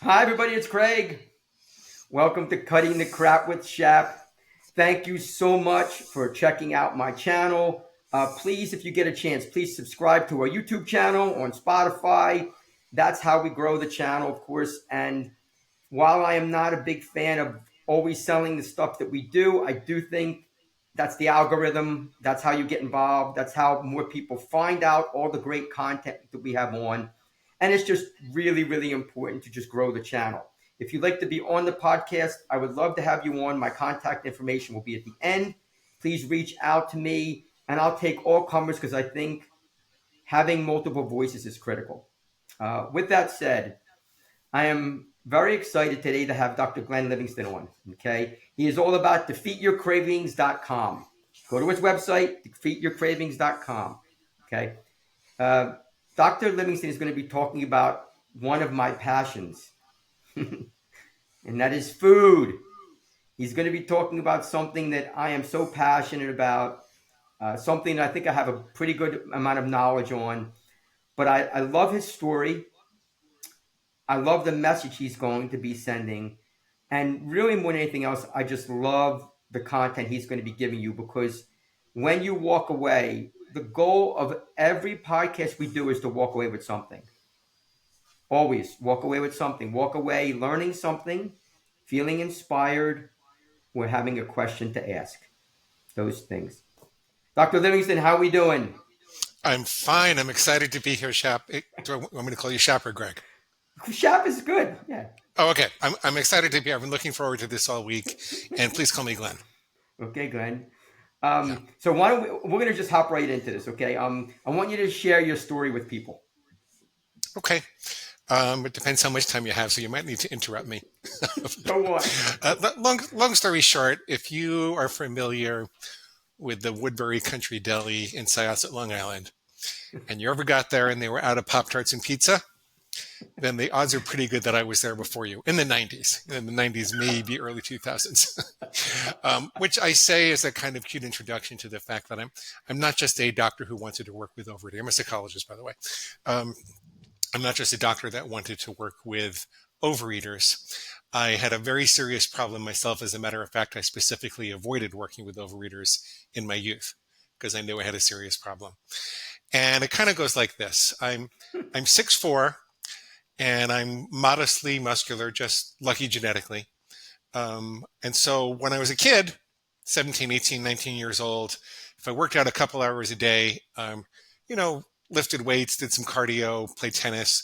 Hi, everybody, it's Craig. Welcome to Cutting the Crap with Shap. Thank you so much for checking out my channel. Please, if you get a chance, please subscribe to our YouTube channel on Spotify. That's how we grow the channel, of course. And while I am not a big fan of always selling the stuff that we do, I do think that's the algorithm. That's how you get involved. That's how more people find out all the great content that we have on. And it's just really, really important to just grow the channel. If you'd like to be on the podcast, I would love to have you on. My contact information will be at the end. Please reach out to me, and I'll take all comers because I think having multiple voices is critical. With that said, I am very excited today to have Dr. Glenn Livingston on. Okay. He is all about defeatyourcravings.com. Go to his website, defeatyourcravings.com. Okay. Uh, Dr. Livingston is going to be talking about one of my passions, and that is food. He's going to be talking about something that I am so passionate about, something that I think I have a pretty good amount of knowledge on. But I love his story. I love the message he's going to be sending. And really, more than anything else, I just love the content he's going to be giving you because when you walk away, the goal of every podcast we do is to walk away with something. Always walk away with something. Walk away learning something, feeling inspired, or having a question to ask. Those things. Dr. Livingston, how are we doing? I'm fine. I'm excited to be here, Shap. Do I want me to call you Shap or Greg? Shop is good. Yeah. Oh, okay. I'm excited to be here. I've been looking forward to this all week. And please call me Glenn. Okay, Glenn. Yeah. So why don't we're going to just hop right into this, okay? I want you to share your story with people. Okay. It depends how much time you have, so you might need to interrupt me. Go on. Long story short, if you are familiar with the Woodbury Country Deli in Syosset, Long Island, and you ever got there and they were out of Pop-Tarts and pizza, then the odds are pretty good that I was there before you in the 90s, maybe early 2000s, which I say is a kind of cute introduction to the fact that I'm not just a doctor who wanted to work with overeaters. I'm a psychologist, by the way. Um, I'm not just a doctor that wanted to work with overeaters. I had a very serious problem myself. As a matter of fact, I specifically avoided working with overeaters in my youth because I knew I had a serious problem. And it kind of goes like this. I'm 6'4", and I'm modestly muscular, just lucky genetically. And so when I was a kid, 17, 18, 19 years old, if I worked out a couple hours a day, you know, lifted weights, did some cardio, played tennis,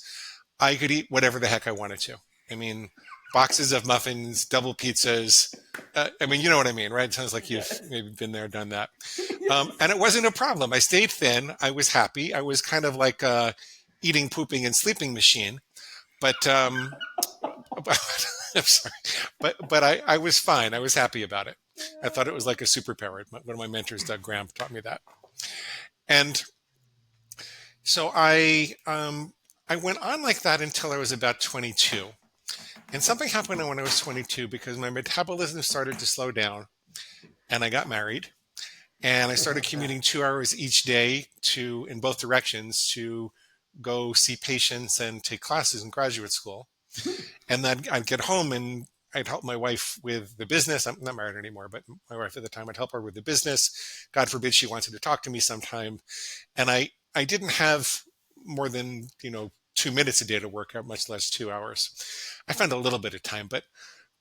I could eat whatever the heck I wanted to. I mean, boxes of muffins, double pizzas. I mean, you know what I mean, right? It sounds like you've Yes. maybe been there, done that. And it wasn't a problem. I stayed thin. I was happy. I was kind of like a eating, pooping, and sleeping machine. But I'm sorry, but I was fine. I was happy about it. I thought it was like a superpower. One of my mentors, Doug Graham, taught me that. And so I went on like that until I was about 22. And something happened when I was 22 because my metabolism started to slow down, and I got married, and I started commuting 2 hours each day to in both directions to go see patients and take classes in graduate school. And then I'd get home and I'd help my wife with the business. I'm not married anymore, but my wife at the time, I'd help her with the business. God forbid she wanted to talk to me sometime. And I didn't have more than, 2 minutes a day to work out, much less 2 hours. I found a little bit of time, but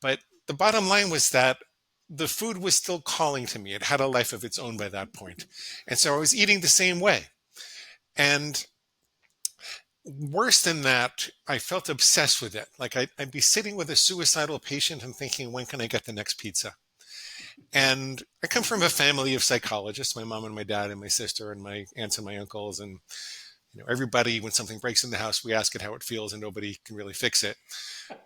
the bottom line was that the food was still calling to me. It had a life of its own by that point. And so I was eating the same way. And worse than that, I felt obsessed with it. Like I'd be sitting with a suicidal patient and thinking, when can I get the next pizza? And I come from a family of psychologists, my mom and my dad and my sister and my aunts and my uncles. And everybody, when something breaks in the house, we ask it how it feels and nobody can really fix it.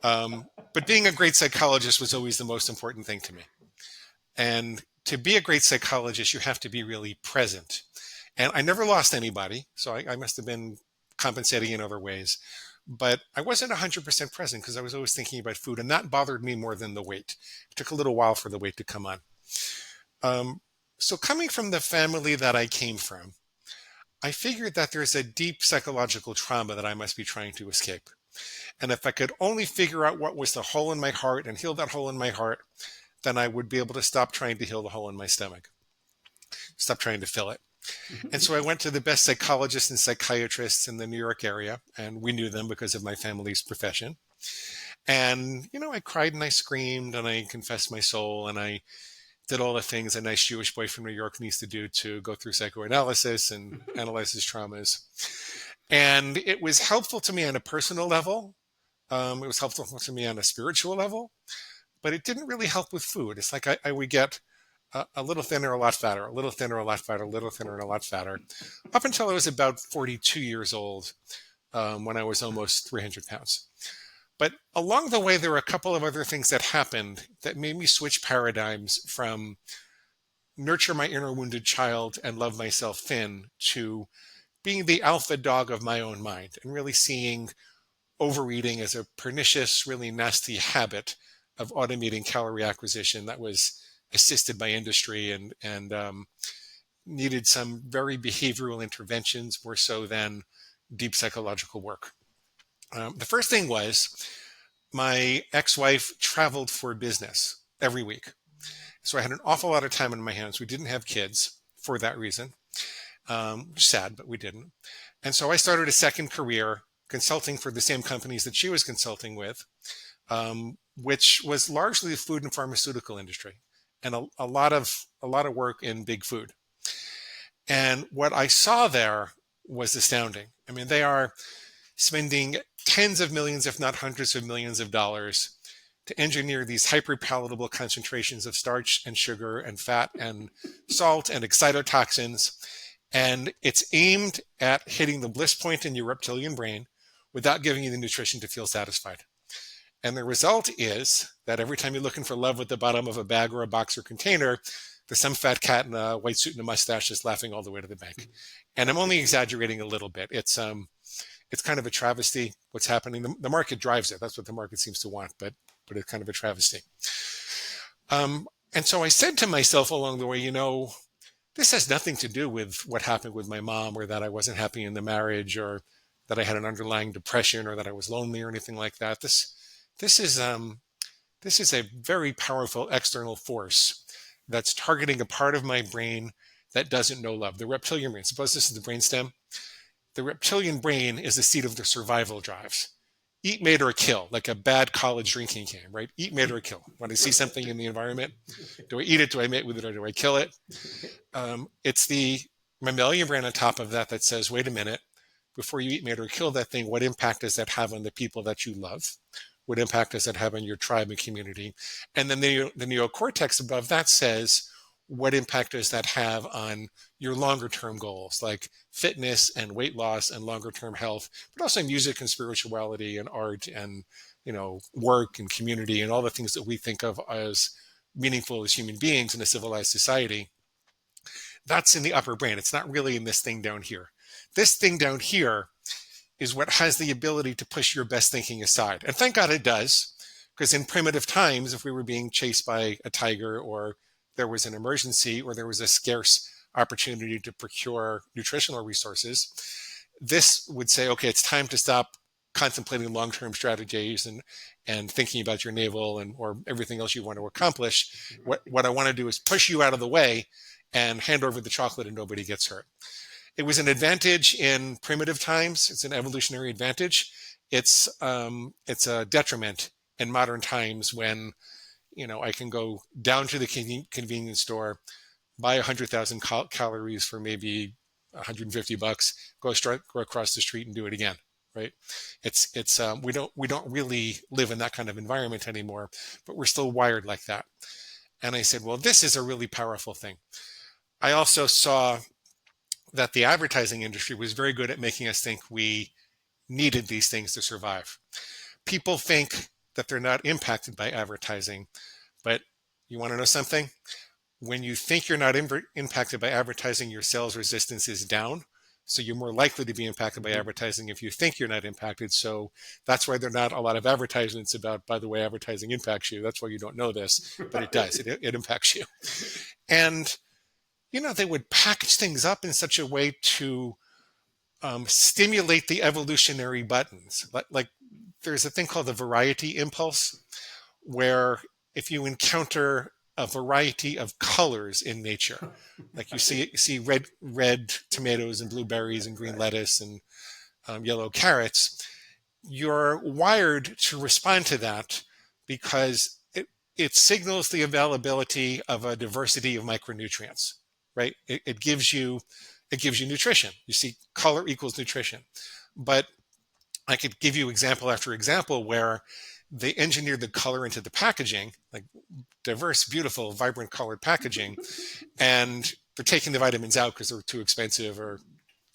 But being a great psychologist was always the most important thing to me. And to be a great psychologist, you have to be really present. And I never lost anybody, so I must have been compensating in other ways. But I wasn't 100% present because I was always thinking about food, and that bothered me more than the weight. It took a little while for the weight to come on. So coming from the family that I came from, I figured that there's a deep psychological trauma that I must be trying to escape. And if I could only figure out what was the hole in my heart and heal that hole in my heart, then I would be able to stop trying to heal the hole in my stomach, stop trying to fill it. And so I went to the best psychologists and psychiatrists in the New York area, and we knew them because of my family's profession. And, I cried and I screamed and I confessed my soul and I did all the things a nice Jewish boy from New York needs to do to go through psychoanalysis and analyze his traumas. And it was helpful to me on a personal level. It was helpful to me on a spiritual level, but it didn't really help with food. It's like I would get a little thinner, a lot fatter, a little thinner, a lot fatter, a little thinner, and a lot fatter, up until I was about 42 years old, when I was almost 300 pounds. But along the way, there were a couple of other things that happened that made me switch paradigms from nurture my inner wounded child and love myself thin to being the alpha dog of my own mind and really seeing overeating as a pernicious, really nasty habit of automating calorie acquisition that was assisted by industry and needed some very behavioral interventions more so than deep psychological work. The first thing was my ex-wife traveled for business every week. So I had an awful lot of time on my hands. We didn't have kids for that reason. Sad, but we didn't. And so I started a second career consulting for the same companies that she was consulting with, which was largely the food and pharmaceutical industry and a lot of work in big food. And what I saw there was astounding. I mean, they are spending tens of millions, if not hundreds of millions of dollars to engineer these hyperpalatable concentrations of starch and sugar and fat and salt and excitotoxins. And it's aimed at hitting the bliss point in your reptilian brain without giving you the nutrition to feel satisfied. And the result is that every time you're looking for love at the bottom of a bag or a box or container, there's some fat cat in a white suit and a mustache just laughing all the way to the bank. And I'm only exaggerating a little bit. It's kind of a travesty what's happening. The market drives it. That's what the market seems to want, but it's kind of a travesty. And so I said to myself along the way, this has nothing to do with what happened with my mom or that I wasn't happy in the marriage or that I had an underlying depression or that I was lonely or anything like that. This is a very powerful external force that's targeting a part of my brain that doesn't know love. The reptilian brain. Suppose this is the brainstem. The reptilian brain is the seat of the survival drives. Eat, mate, or kill, like a bad college drinking game, right? Eat, mate, or kill. When I see something in the environment, do I eat it, do I mate with it, or do I kill it? It's the mammalian brain on top of that says, wait a minute, before you eat, mate, or kill that thing, what impact does that have on the people that you love? What impact does that have on your tribe and community? And then the neocortex above that says, what impact does that have on your longer term goals like fitness and weight loss and longer term health, but also music and spirituality and art and, work and community and all the things that we think of as meaningful as human beings in a civilized society. That's in the upper brain. It's not really in this thing down here. This thing down here is what has the ability to push your best thinking aside. And thank God it does, because in primitive times, if we were being chased by a tiger or there was an emergency or there was a scarce opportunity to procure nutritional resources, this would say, okay, it's time to stop contemplating long-term strategies and thinking about your navel and or everything else you want to accomplish. What I want to do is push you out of the way and hand over the chocolate and nobody gets hurt. It was an advantage in primitive times. It's an evolutionary advantage. It's a detriment in modern times when I can go down to the convenience store, buy 100,000 calories for maybe $150, go across the street and do it again, right? We don't really live in that kind of environment anymore, but we're still wired like that. And I said, well, this is a really powerful thing. I also saw that the advertising industry was very good at making us think we needed these things to survive. People think that they're not impacted by advertising, but you want to know something? When you think you're not impacted by advertising, your sales resistance is down. So you're more likely to be impacted by advertising if you think you're not impacted. So that's why there are not a lot of advertisements about, by the way, advertising impacts you. That's why you don't know this, but it does. It impacts you. And, they would package things up in such a way to stimulate the evolutionary buttons. Like there's a thing called the variety impulse, where if you encounter a variety of colors in nature, like you see red tomatoes and blueberries and green Right. lettuce and yellow carrots, you're wired to respond to that because it signals the availability of a diversity of micronutrients, right? It gives you nutrition. You see, color equals nutrition. But I could give you example after example where they engineered the color into the packaging, like diverse, beautiful, vibrant colored packaging, and they're taking the vitamins out because they're too expensive. Or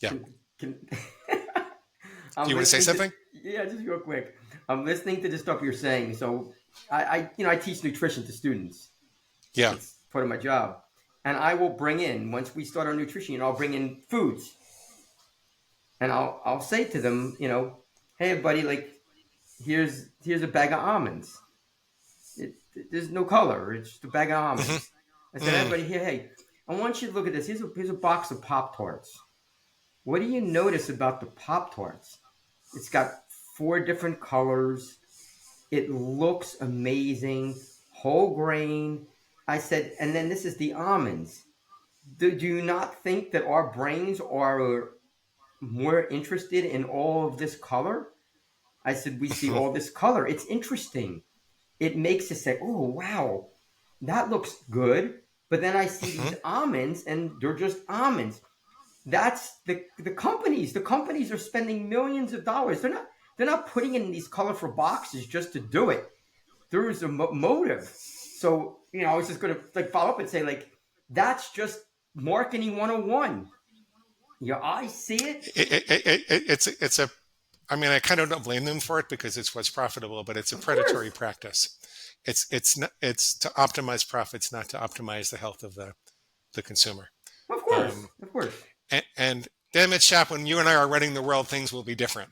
yeah, Can, do I'm you want to say listening to, something? yeah, just real quick. I'm listening to the stuff you're saying. So I teach nutrition to students. Yeah. It's part of my job. And I will bring in, once we start our nutrition, I'll bring in foods. And I'll say to them, hey buddy, like here's a bag of almonds. There's no color. It's just a bag of Hmm. almonds. I said, Mm. everybody, here, hey, I want you to look at this. Here's a box of Pop Tarts. What do you notice about the Pop Tarts? It's got four different colors. It looks amazing, whole grain. I said, and then this is the almonds. Do you not think that our brains are more interested in all of this color? I said, we see all this color. It's interesting. It makes us say, oh, wow, that looks good. But then I see these Hmm. almonds and they're just almonds. That's the companies. The companies are spending millions of dollars. They're not putting in these colorful boxes just to do it. There is a motive. So I was just gonna like follow up and say like that's just marketing 101. Your eyes see it. It's a. I mean, I kind of don't blame them for it because it's what's profitable, but it's a Of course, predatory practice. It's to optimize profits, not to optimize the health of the consumer. of course, Um, of course. and damn it, Chap, when you and I are running the world, things will be different.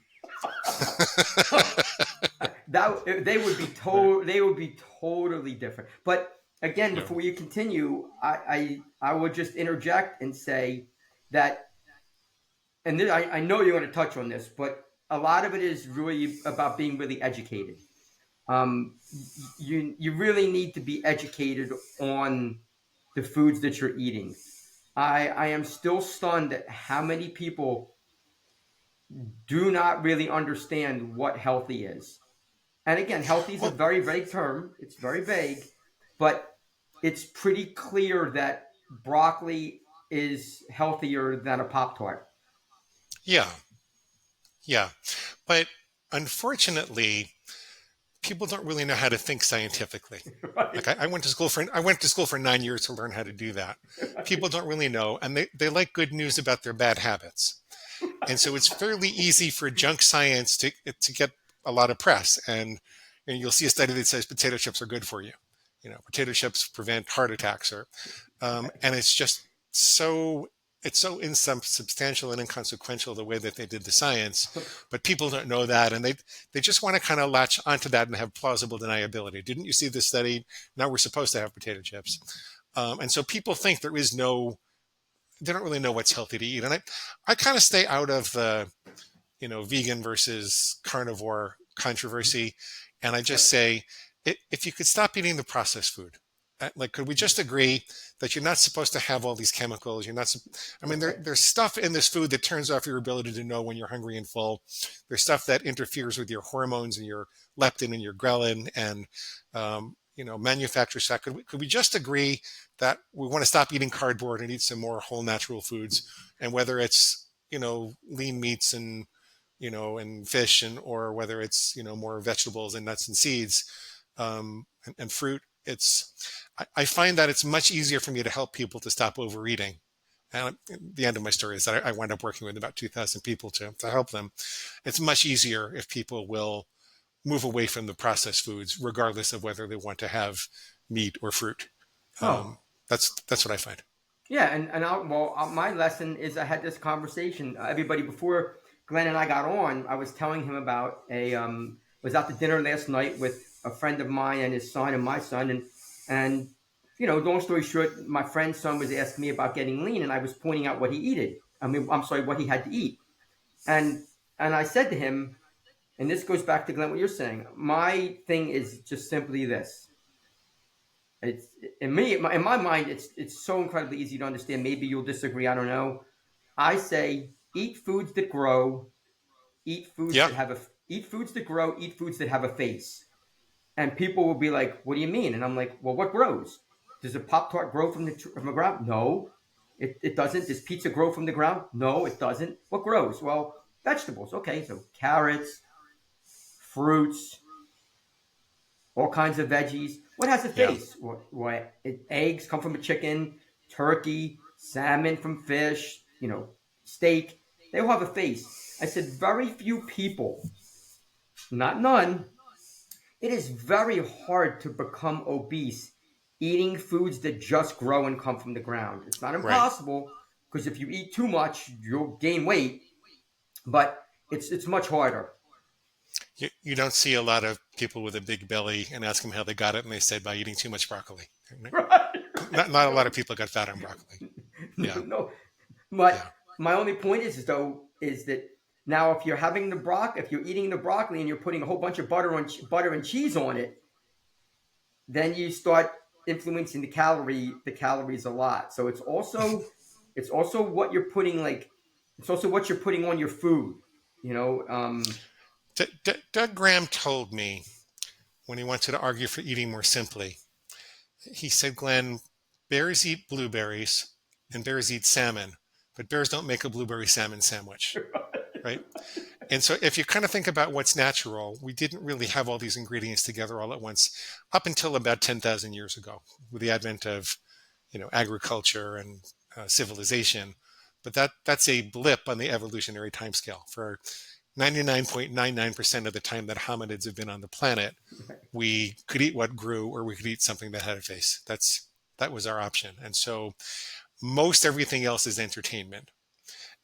That they would be totally different. But again, Yeah. before you continue, I would just interject and say that, and then I know you're going to touch on this, but a lot of it is really about being really educated. You really need to be educated on the foods that you're eating. I am still stunned at how many people do not really understand what healthy is. And again, healthy is a Well, very vague term. It's very vague, but it's pretty clear that broccoli is healthier than a Pop Tart. yeah, yeah, but unfortunately, people don't really know how to think scientifically. Right? Like I went to school for 9 years to learn how to do that. People don't really know, and they like good news about their bad habits. And so it's fairly easy for junk science to get a lot of press. And you'll see a study that says potato chips are good for you. Potato chips prevent heart attacks, or and so it's so insubstantial and inconsequential the way that they did the science, but people don't know that, and they just want to kind of latch onto that and have plausible deniability. Didn't you see this study? Now we're supposed to have potato chips, and so people think they don't really know what's healthy to eat. And I kind of stay out of the, vegan versus carnivore controversy. And I just say, if you could stop eating the processed food, like, could we just agree that you're not supposed to have all these chemicals? You're not, I mean, Right. there's stuff in this food that turns off your ability to know when you're hungry and full. There's stuff that interferes with your hormones and your leptin and your ghrelin and, manufacturers fat. Could we just agree that we want to stop eating cardboard and eat some more whole natural foods? And whether it's, lean meats and fish, or whether it's, more vegetables and nuts and seeds, and fruit, I find that it's much easier for me to help people to stop overeating. And the end of my story is that I wound up working with about 2,000 people to help them. It's much easier if people will move away from the processed foods, regardless of whether they want to have meat or fruit. Oh, Um, that's what I find. yeah. And my lesson is I had this conversation. Everybody before Glenn and I got on, I was telling him about was out to dinner last night with a friend of mine and his son and my son, and long story short, my friend's son was asking me about getting lean, and I was pointing out what he eated. I mean, I'm sorry, what he had to eat, and I said to him, and this goes back to Glenn, what you're saying. My thing is just simply this. It's in my mind, it's so incredibly easy to understand. Maybe you'll disagree. I don't know. I say eat foods that grow, eat foods Yeah. that have a eat foods that grow, eat foods that have a face. And people will be like, "What do you mean?" And I'm like, "Well, what grows? Does a Pop Tart grow from the ground? No, it doesn't. Does pizza grow from the ground? No, it doesn't. What grows? Well, vegetables. Okay, so carrots, fruits, all kinds of veggies. What has a Yeah. face? Eggs come from a chicken, turkey, salmon from fish, steak. They all have a face. I said very few people, not none. It is very hard to become obese eating foods that just grow and come from the ground. It's not Right. impossible because if you eat too much, you'll gain weight, but it's much harder. You don't see a lot of people with a big belly and ask them how they got it, and they said by eating too much broccoli. Right? Not a lot No, of people got fat on broccoli. no, Yeah. no. But Yeah. my only point is that now if you're having if you're eating the broccoli and you're putting a whole bunch of butter and cheese on it, then you start influencing the calories a lot. So it's also what you're putting it's also what you're putting on your food. You know, Doug Graham told me when he wanted to argue for eating more simply, he said, Glenn, bears eat blueberries and bears eat salmon, but bears don't make a blueberry salmon sandwich, right? And so if you kind of think about what's natural, we didn't really have all these ingredients together all at once up until about 10,000 years ago with the advent of, agriculture and civilization. But that's a blip on the evolutionary timescale. For 99.99% of the time that hominids have been on the planet, we could eat what grew or we could eat something that had a face. That was our option. And so most everything else is entertainment,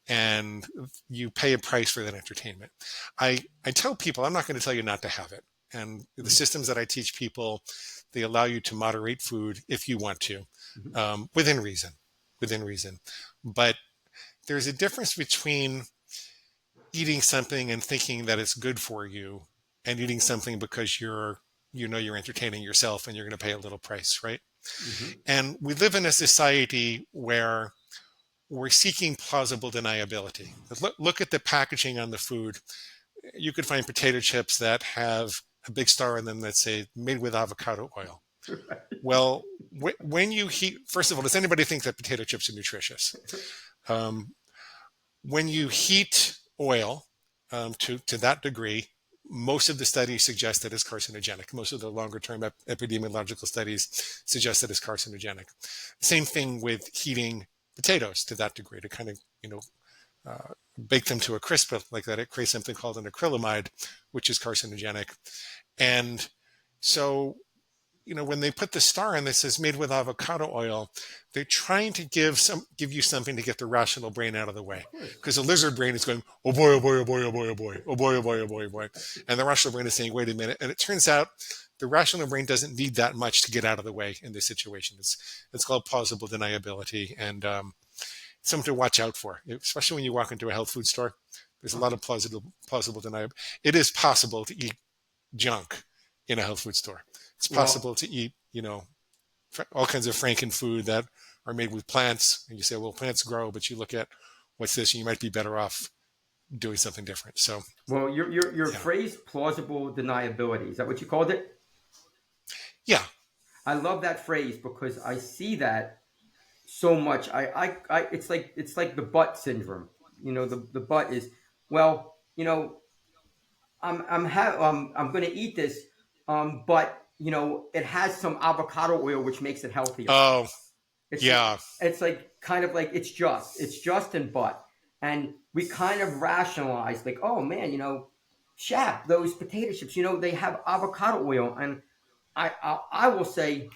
and you pay a price for that entertainment. I tell people I'm not going to tell you not to have it. And the systems that I teach people, they allow you to moderate food if you want to, within reason, within reason. But there's a difference between eating something and thinking that it's good for you and eating something because you're entertaining yourself and you're going to pay a little price, right? mhm. And we live in a society where we're seeking plausible deniability. Look at the packaging on the food. You could find potato chips that have a big star on them that say made with avocado oil. Well, when you heat, first of all, does anybody think that potato chips are nutritious? Um, when you heat oil to that degree, most of the studies suggest that it's carcinogenic. Most of the longer term epidemiological studies suggest that it's carcinogenic. Same thing with heating potatoes to that degree to kind of, bake them to a crisp like that. It creates something called an acrylamide, which is carcinogenic. And so, when they put the star in that says made with avocado oil, they're trying to give you something to get the rational brain out of the way. Of course. Because the lizard brain is going, oh boy, oh boy, oh boy, oh boy, oh boy, oh boy, oh boy, oh boy, oh boy. And the rational brain is saying, wait a minute. And it turns out the rational brain doesn't need that much to get out of the way in this situation. It's called plausible deniability, and something to watch out for, especially when you walk into a health food store. There's a lot of plausible deniability. It is possible to eat junk in a health food store. It's Well, possible to eat, all kinds of franken food that are made with plants. And you say, well, plants grow, but you look at what's this, and you might be better off doing something different. So, well, your yeah, phrase plausible deniability, is that what you called it? yeah, I love that phrase because I see that so much. It's like the butt syndrome. The butt is, well, I'm going to eat this, but it has some avocado oil which makes it healthier. oh, It's yeah, it's like kind of like it's just in but, and we kind of rationalize like, oh man, Shap, those potato chips, they have avocado oil, and I will say,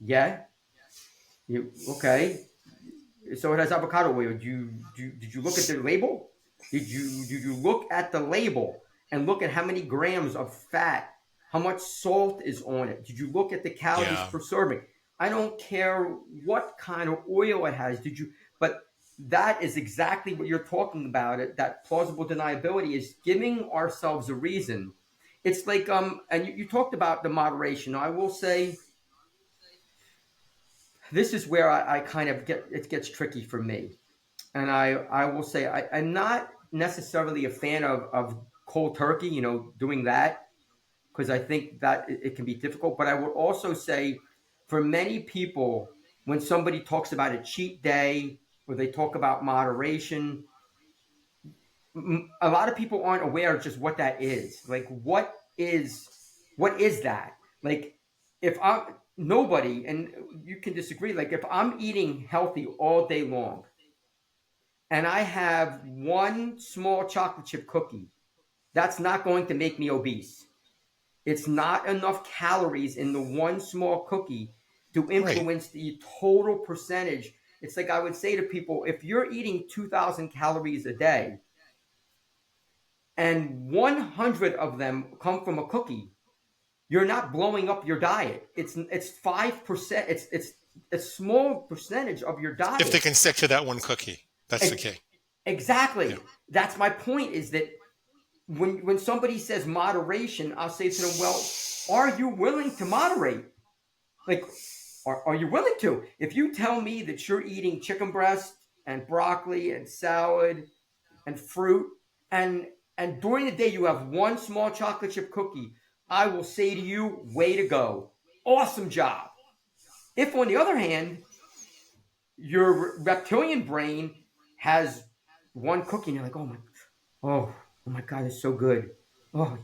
yeah, okay, so it has avocado oil. Did you look at the label? Did you look at the label and look at how many grams of fat, how much salt is on it? Did you look at the calories yeah, per serving? I don't care what kind of oil it has. But that is exactly what you're talking about. It that plausible deniability is giving ourselves a reason. It's like and you talked about the moderation. I will say this is where I kind of get it gets tricky for me, and I will say I'm not necessarily a fan of cold turkey. Doing that because I think that it can be difficult. But I would also say for many people, when somebody talks about a cheat day or they talk about moderation, a lot of people aren't aware of just what that is. Like, what is that? Like, if I'm nobody, and you can disagree, like if I'm eating healthy all day long and I have one small chocolate chip cookie, that's not going to make me obese. It's not enough calories in the one small cookie to Right. influence the total percentage. It's like I would say to people, if you're eating 2,000 calories a day and 100 of them come from a cookie, you're not blowing up your diet. It's 5%. It's a small percentage of your If they diet. can stick to that one cookie, that's the E- key. Yeah. Exactly. That's my point. Is that when somebody says moderation, I'll say to them, well, are you willing to moderate? Like, are you willing to? If you tell me that you're eating chicken breast and broccoli and salad and fruit, and during the day you have one small chocolate chip cookie, I will say to you, way to go. Awesome job. If on the other hand, your reptilian brain has one cookie and you're like, oh, oh my God, it's so good. Oh,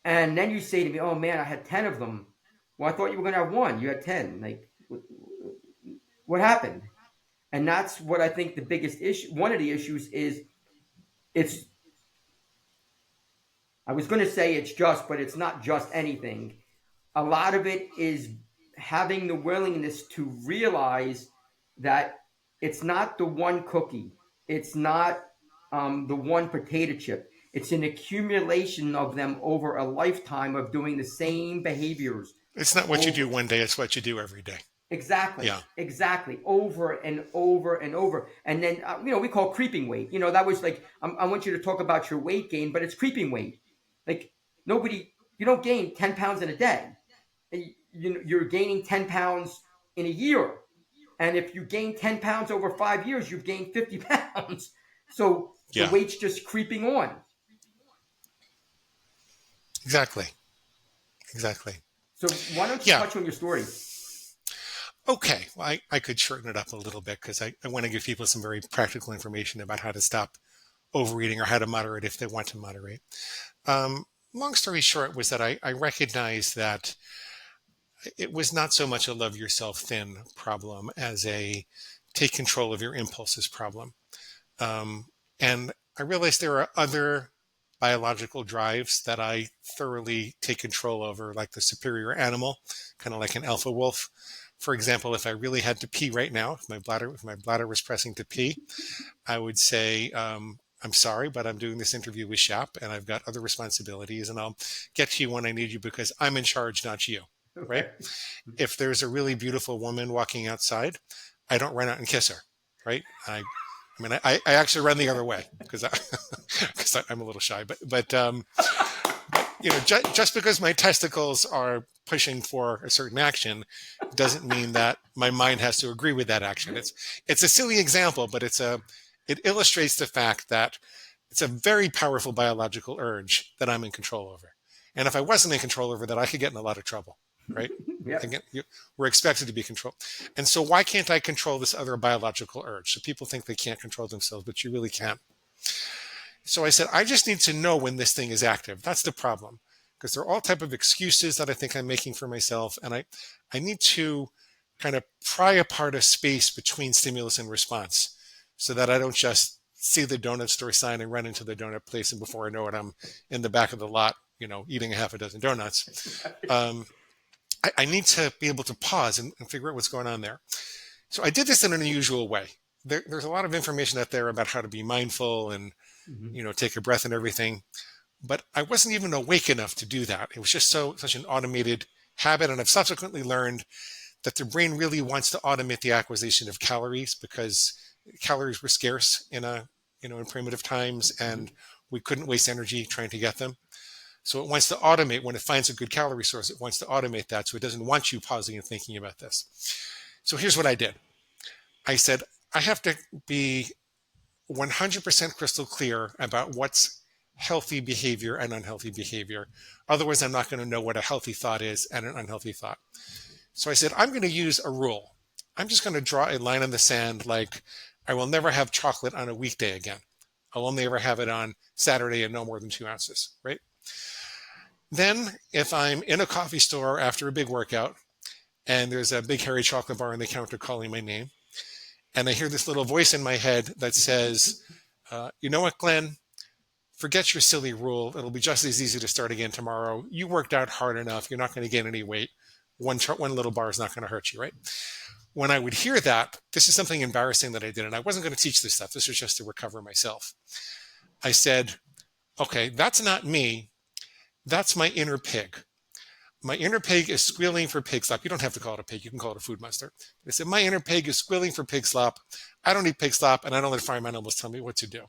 and then you say to me, oh man, I had 10 of them. Well, I thought you were going to have one. You had 10. Like, what happened? And that's what I think the biggest issue, one of the issues is it's, I was going to say it's just, but it's not just anything. A lot of it is having the willingness to realize that it's not the one cookie, it's not the one potato chip. It's an accumulation of them over a lifetime of doing the same behaviors It's not what you do over. one day, it's what you do every day. Exactly, Yeah. exactly, over and over and over. And then, we call creeping weight. That was like, I want you to talk about your weight gain, but it's creeping weight. Like, you don't gain 10 pounds in a day. You're gaining 10 pounds in a year. And if you gain 10 pounds over 5 years, you've gained 50 pounds. So the Yeah. weight's just creeping on. Exactly. Exactly. So why don't you Yeah. touch on your story? Okay. Well, I could shorten it up a little bit because I want to give people some very practical information about how to stop overeating or how to moderate if they want to moderate. Long story short was that I recognized that it was not so much a love yourself thin problem as a take control of your impulses problem. Um, and I realized there are other biological drives that I thoroughly take control over, like the superior animal, kind of like an alpha wolf. For example, if I really had to pee right now, if my bladder was pressing to pee, I would say, I'm sorry, but I'm doing this interview with Shap and I've got other responsibilities and I'll get to you when I need you because I'm in charge, not you. Right? Okay. If there's a really beautiful woman walking outside, I don't run out and kiss her. Right? I actually run the other way because because I'm a little shy, but just because my testicles are pushing for a certain action doesn't mean that my mind has to agree with that action. It's a silly example, but it illustrates the fact that it's a very powerful biological urge that I'm in control over. And if I wasn't in control over that, I could get in a lot of trouble, right? Yep. Again, we're expected to be controlled. And so why can't I control this other biological urge? So people think they can't control themselves, but you really can. So I said, I just need to know when this thing is active. That's the problem. Because there are all type of excuses that I think I'm making for myself. And I need to kind of pry apart a space between stimulus and response so that I don't just see the donut store sign and run into the donut place. And before I know it, I'm in the back of the lot, eating a half a dozen donuts. Um, I need to be able to pause and figure out what's going on there. So I did this in an unusual way. There's a lot of information out there about how to be mindful and Mhm. take a breath and everything. But I wasn't even awake enough to do that. It was just such an automated habit. And I've subsequently learned that the brain really wants to automate the acquisition of calories because calories were scarce in primitive times, and we couldn't waste energy trying to get them. So it wants to automate when it finds a good calorie source. It wants to automate that, so it doesn't want you pausing and thinking about this. So here's what I did. I said I have to be 100% crystal clear about what's healthy behavior and unhealthy behavior. Otherwise, I'm not going to know what a healthy thought is and an unhealthy thought. So I said, I'm going to use a rule. I'm just going to draw a line in the sand like I will never have chocolate on a weekday again. I'll only ever have it on Saturday and no more than 2 ounces, right? Then if I'm in a coffee store after a big workout and there's a big hairy chocolate bar on the counter calling my name, and I hear this little voice in my head that says, you know what, Glenn? Forget your silly rule. It'll be just as easy to start again tomorrow. You worked out hard enough. You're not going to gain any weight. One little bar is not going to hurt you, right? When I would hear that, this is something embarrassing that I did, and I wasn't going to teach this stuff. This was just to recover myself. I said, okay, that's not me. That's my inner pig. My inner pig is squealing for pig slop. You don't have to call it a pig. You can call it a food monster. I said, my inner pig is squealing for pig slop. I don't eat pig slop, and I don't let farm animals tell me what to do.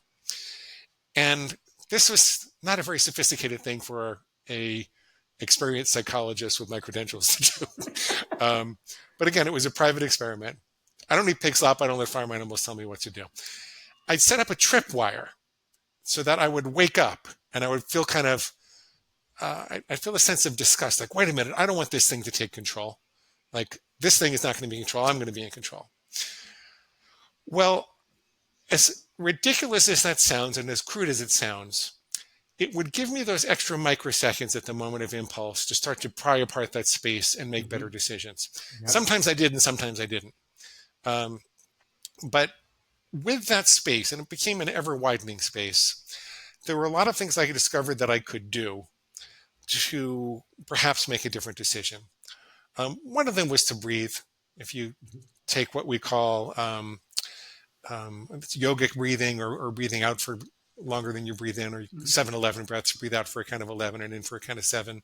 And this was not a very sophisticated thing for a experienced psychologist with my credentials to do. But again, it was a private experiment. I don't eat pig slop. I don't let farm animals tell me what to do. I'd set up a tripwire so that I would wake up and I would feel kind of, I feel a sense of disgust. Like, wait a minute, I don't want this thing to take control. Like, this thing is not going to be in control. I'm going to be in control. Well, as ridiculous as that sounds and as crude as it sounds, it would give me those extra microseconds at the moment of impulse to start to pry apart that space and make better decisions. Yep. Sometimes I did and sometimes I didn't. But with that space, and it became an ever-widening space, there were a lot of things I discovered that I could do to perhaps make a different decision. One of them was to breathe. If you take what we call it's yogic breathing or breathing out for longer than you breathe in, or 7-11 breaths, breathe out for a kind of 11 and in for a kind of 7,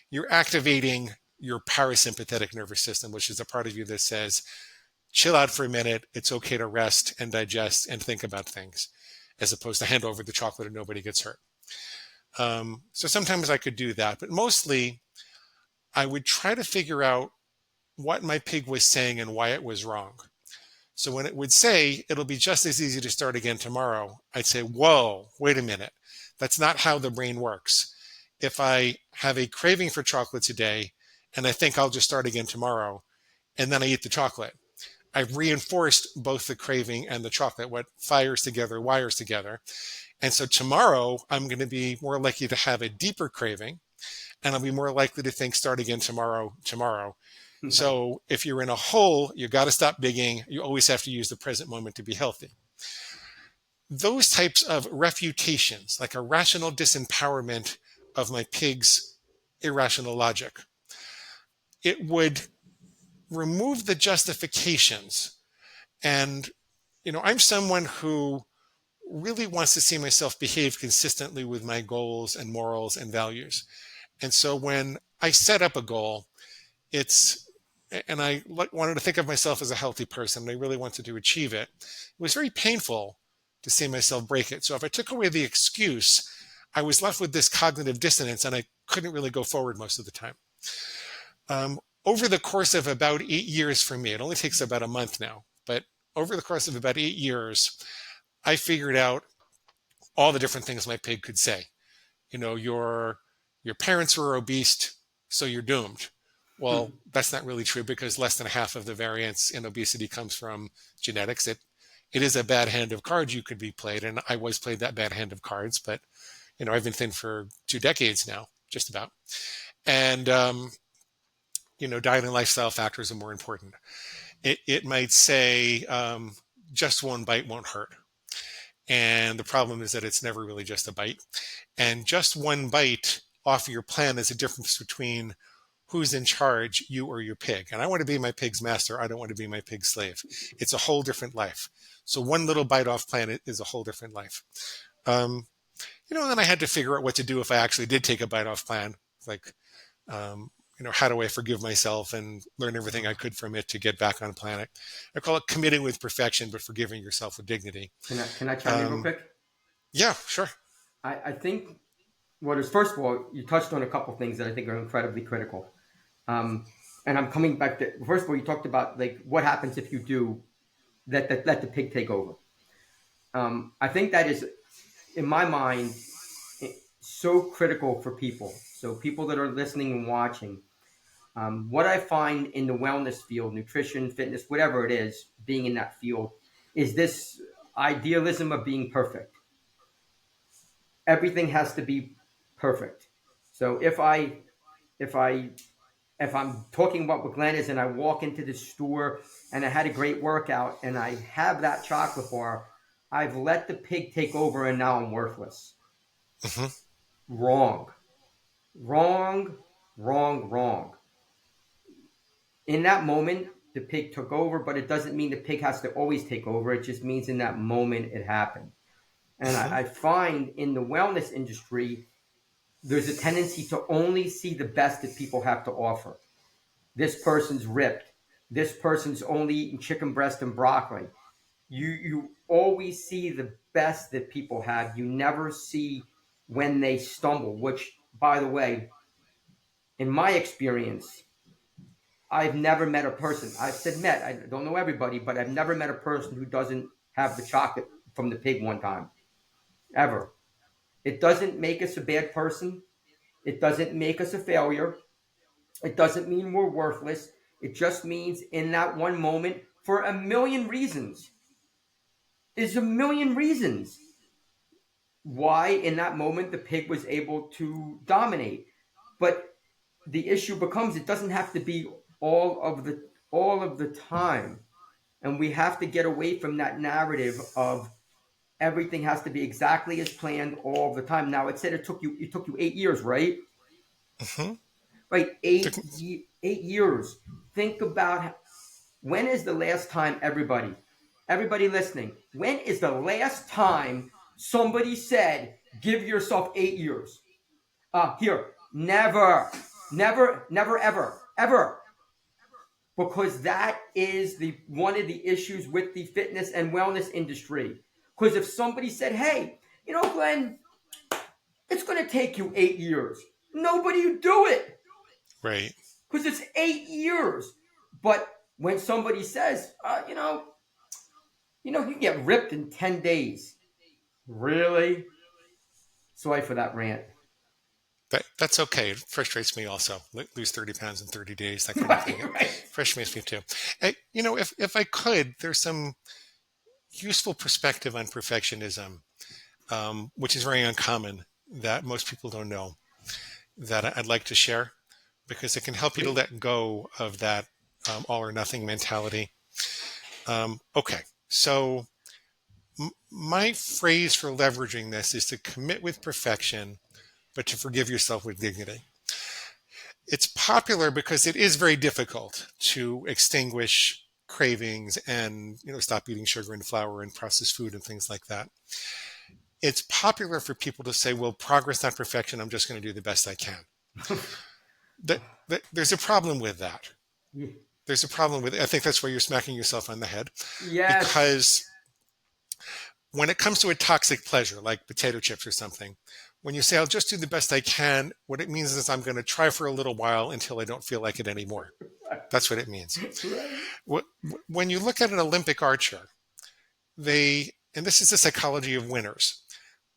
you're activating your parasympathetic nervous system, which is a part of you that says, chill out for a minute. It's okay to rest and digest and think about things, as opposed to hand over the chocolate and nobody gets hurt. So sometimes I could do that, but mostly I would try to figure out what my pig was saying and why it was wrong. So when it would say, it'll be just as easy to start again tomorrow, I'd say, whoa, wait a minute. That's not how the brain works. If I have a craving for chocolate today and I think I'll just start again tomorrow, and then I eat the chocolate, I've reinforced both the craving and the chocolate. What fires together wires together. And so tomorrow I'm going to be more likely to have a deeper craving, and I'll be more likely to think start again tomorrow. So if you're in a hole, you got to stop digging. You always have to use the present moment to be healthy. Those types of refutations, like a rational disempowerment of my pig's irrational logic, it would remove the justifications. And, I'm someone who really wants to see myself behave consistently with my goals and morals and values. And so when I set up a goal, and I wanted to think of myself as a healthy person, and I really wanted to achieve it. It was very painful to see myself break it. So if I took away the excuse, I was left with this cognitive dissonance, and I couldn't really go forward most of the time. Over the course of about 8 years for me, it only takes about a month now, but over the course of about 8 years, I figured out all the different things my pig could say. Your parents were obese, so you're doomed. Well, that's not really true, because less than half of the variance in obesity comes from genetics. It is a bad hand of cards you could be played, and I was played that bad hand of cards, but I've been thin for 2 decades now, just about. And diet and lifestyle factors are more important. It might say just one bite won't hurt. And the problem is that it's never really just a bite. And just one bite off your plan is a difference between who's in charge, you or your pig. And I want to be my pig's master. I don't want to be my pig's slave. It's a whole different life. So one little bite off plan is a whole different life. And then I had to figure out what to do if I actually did take a bite off plan. Like, how do I forgive myself and learn everything I could from it to get back on planet. I call it committing with perfection, but forgiving yourself with dignity. Can I chime in real Um, quick? yeah, sure. I think what is, first of all, you touched on a couple things that I think are incredibly critical. Um, and I'm coming back to, first of all, you talked about like what happens if you do let the pig take over. I think that is, in my mind, so critical for people. So people that are listening and watching, what I find in the wellness field, nutrition, fitness, whatever it is, being in that field, is this idealism of being perfect. Everything has to be perfect. So if I if I'm talking about what Glenn is and I walk into the store and I had a great workout and I have that chocolate bar, I've let the pig take over and now I'm worthless. Hmm. Wrong. Wrong, wrong, wrong. In that moment, the pig took over, but it doesn't mean the pig has to always take over. It just means in that moment it happened. And Hmm. I find in the wellness industry, there's a tendency to only see the best that people have to offer. This person's ripped. This person's only eating chicken breast and broccoli. You always see the best that people have. You never see when they stumble, which, by the way, in my experience, I've never met a person. I've said met. I don't know everybody, but I've never met a person who doesn't have the chocolate from the pig one time, ever. It doesn't make us a bad person. It doesn't make us a failure. It doesn't mean we're worthless. It just means in that one moment, for a million reasons, there's a million reasons why in that moment the pig was able to dominate. But the issue becomes it doesn't have to be all of the time. And we have to get away from that narrative of everything has to be exactly as planned all the time. Now it said it took you 8 years, right? Hmm. Right, 8 years. Think about when is the last time everybody listening, when is the last time somebody said, give yourself 8 years? Here, never, never, never, ever, ever. Because that is the one of the issues with the fitness and wellness industry. Because if somebody said, hey, Glenn, it's going to take you 8 years, nobody would do it Right. because it's 8 years. But when somebody says, you can get ripped in 10 days. Really? Sorry for that rant. That's okay. It frustrates me also. Lose 30 pounds in 30 days, that kind of thing. Right, It right. frustrates me too. If I could, there's some useful perspective on perfectionism, which is very uncommon that most people don't know, that I'd like to share because it can help you to Please. let go of that all or nothing mentality. Okay. So my phrase for leveraging this is to commit with perfection, but to forgive yourself with dignity. It's popular because it is very difficult to extinguish cravings and stop eating sugar and flour and processed food and things like that. It's popular for people to say, well, progress not perfection, I'm just going to do the best I can. that, there's a problem with that. There's a problem with it. I think that's why you're smacking yourself on the head, Yes. because when it comes to a toxic pleasure like potato chips or something, when you say I'll just do the best I can, what it means is I'm going to try for a little while until I don't feel like it anymore. That's what it means. Right. When you look at an Olympic archer, and this is the psychology of winners,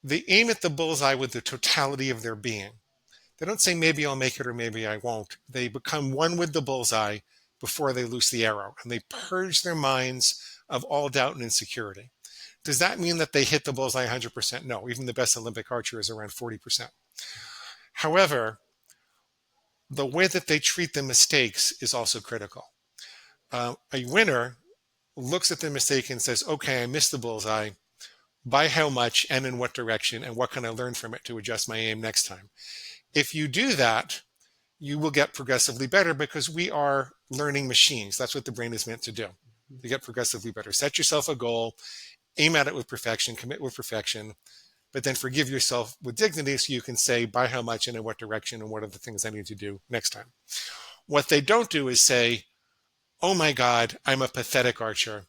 they aim at the bullseye with the totality of their being. They don't say maybe I'll make it or maybe I won't. They become one with the bullseye before they loose the arrow, and they purge their minds of all doubt and insecurity. Does that mean that they hit the bullseye 100%? No, even the best Olympic archer is around 40%. However, the way that they treat the mistakes is also critical. A winner looks at the mistake and says, okay, I missed the bullseye. By how much and in what direction, and what can I learn from it to adjust my aim next time? If you do that, you will get progressively better because we are learning machines. That's what the brain is meant to do, to get progressively better. Set yourself a goal, aim at it with perfection, commit with perfection, but then forgive yourself with dignity so you can say by how much and in what direction and what are the things I need to do next time. What they don't do is say, oh my God, I'm a pathetic archer.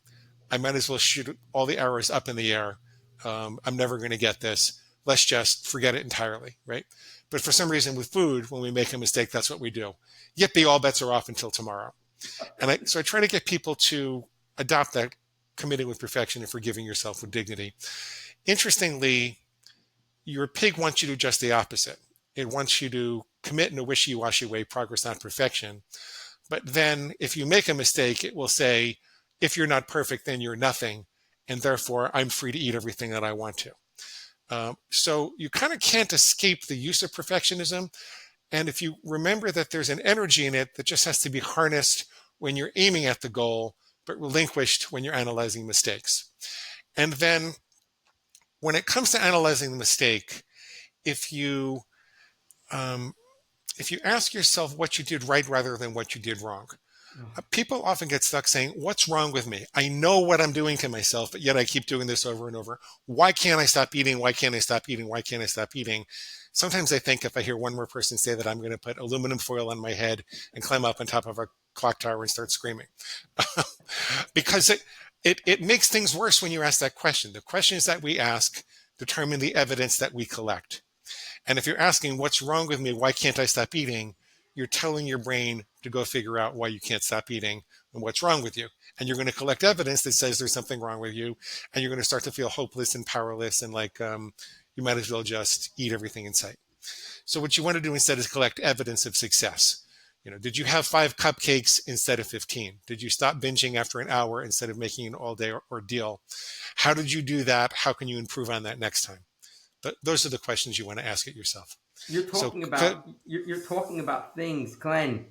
I might as well shoot all the arrows up in the air. I'm never going to get this. Let's just forget it entirely, right? But for some reason with food, when we make a mistake, that's what we do. Yippee, all bets are off until tomorrow. So I try to get people to adopt that committing with perfection and forgiving yourself with dignity. Interestingly, your pig wants you to do just the opposite. It wants you to commit in a wishy-washy way, progress, not perfection. But then if you make a mistake, it will say, if you're not perfect, then you're nothing. And therefore, I'm free to eat everything that I want to. So you kind of can't escape the use of perfectionism. And if you remember that there's an energy in it that just has to be harnessed when you're aiming at the goal, but relinquished when you're analyzing mistakes. And then when it comes to analyzing the mistake, if you ask yourself what you did right rather than what you did wrong, people often get stuck saying, what's wrong with me? I know what I'm doing to myself, but yet I keep doing this over and over. Why can't I stop eating? Why can't I stop eating? Why can't I stop eating? Sometimes I think if I hear one more person say that, I'm going to put aluminum foil on my head and climb up on top of a clock tower and start screaming. Because it makes things worse when you ask that question. The questions that we ask determine the evidence that we collect. And if you're asking, what's wrong with me? Why can't I stop eating? You're telling your brain to go figure out why you can't stop eating and what's wrong with you. And you're going to collect evidence that says there's something wrong with you. And you're going to start to feel hopeless and powerless and like you might as well just eat everything in sight. So what you want to do instead is collect evidence of success. Did you have 5 cupcakes instead of 15? Did you stop binging after an hour instead of making an all-day ordeal? How did you do that? How can you improve on that next time? But those are the questions you want to ask it yourself. You're talking about things, Glenn.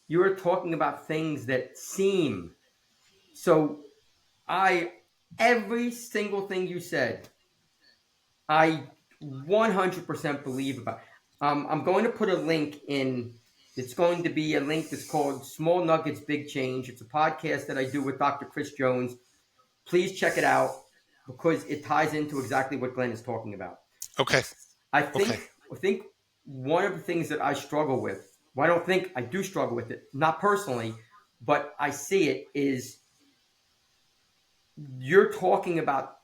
You're talking about things that seem so. Every single thing you said, I 100% believe about. I'm going to put a link in. It's going to be a link that's called Small Nuggets, Big Change. It's a podcast that I do with Dr. Chris Jones. Please check it out because it ties into exactly what Glenn is talking about. Okay. I think one of the things that I struggle with, well, I don't think I do struggle with it, not personally, but I see it is you're talking about